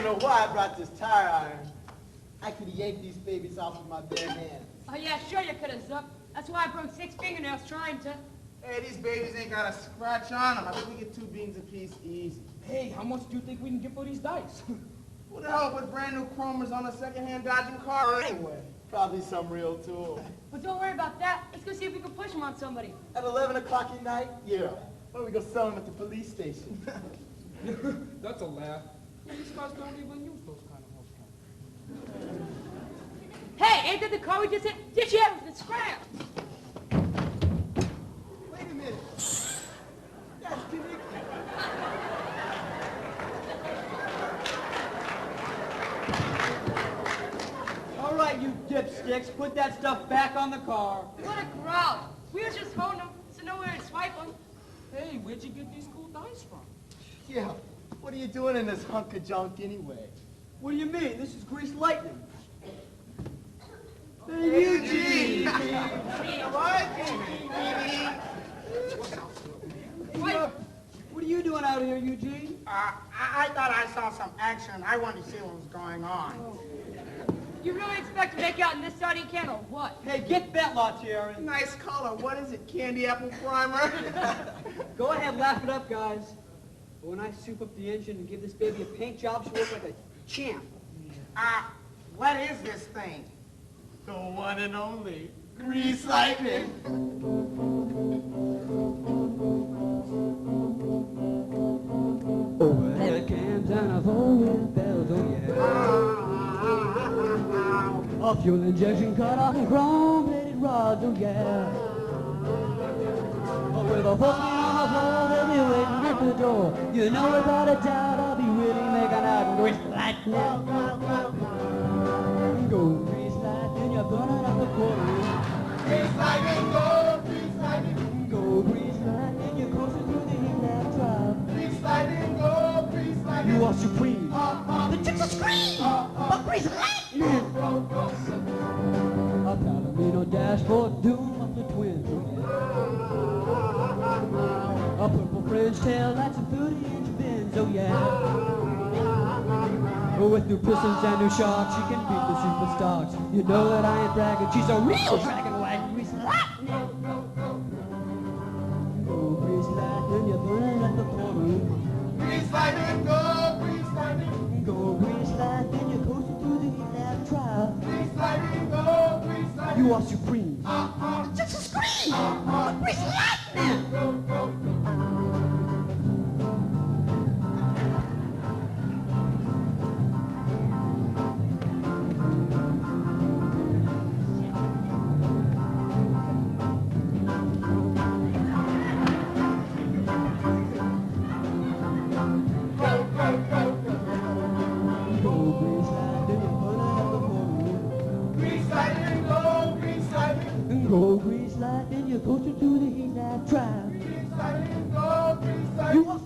know why I brought this tire iron. I could have yanked these babies off with my bare hands. Oh, yeah, sure you could have, Zuck. That's why I broke 6 fingernails trying to. Hey, these babies ain't got a scratch on them. I think we get 2 beans apiece easy. Hey, how much do you think we can get for these dice? Who the hell put brand new chromers on a secondhand dodging car anyway? Probably some real tool. But don't worry about that. Let's go see if we can push them on somebody. At 11 o'clock at night? Yeah. Why don't we go sell them at the police station? That's a laugh. These guys don't even use those kind of horsepower. Hey, ain't that the car we just hit? Did you have the scrap? Wait a minute. That's connected. All right, you dipsticks, put that stuff back on the car. What a grouch. We were just holding them, so nowhere to swipe them. Hey, where'd you get these cool dice from? Yeah. What are you doing in this hunk of junk anyway? What do you mean? This is greased lightning. Hey, Eugene! What are you doing out here, Eugene? I thought I saw some action. I wanted to see what was going on. You really expect to make out in this sardine can or what? Hey, get bent, Thierry. Nice color. What is it, candy apple primer? Go ahead, laugh it up, guys. But when I soup up the engine and give this baby a paint job, she'll look like a champ. What is this thing? The one and only Grease Lightning. Overhead cams and a four-wheel bells, oh yeah. A fuel injection cut off and chrome-plated rods, oh yeah. With a 14 on the floor, they'll be waiting at the door. You know without a doubt I'll be really making out Grease Lightning. Go Grease Lightning, you're burning up the quarter. Grease Lightning, go! Grease Lightning! Go Grease Lightning, you're cruising through the heat-lap drive. Grease Lightning, go! Grease Lightning! You are supreme. The chicks are scream! But Grease Lightning! A Palomino dashboard, doom of the twins. A purple French tail, that's a 30-inch bins, oh yeah. With new pistons and new shocks, she can beat the superstars. You know that I ain't bragging, she's a real dragon wagon. Grease Lightning! Go Grease Lightning, you're burning at the courtroom. Grease Lightning, go! Grease Lightning! Go Grease Lightning, you're coasting through the heat-lap trial. Grease Lightning, go! Grease Lightning! You are supreme. Just a scream! Grease Lightning! Go Grease Lightning, you're coasting through the heat-lap trial. Grease Lightning, go! Grease Lightning! You are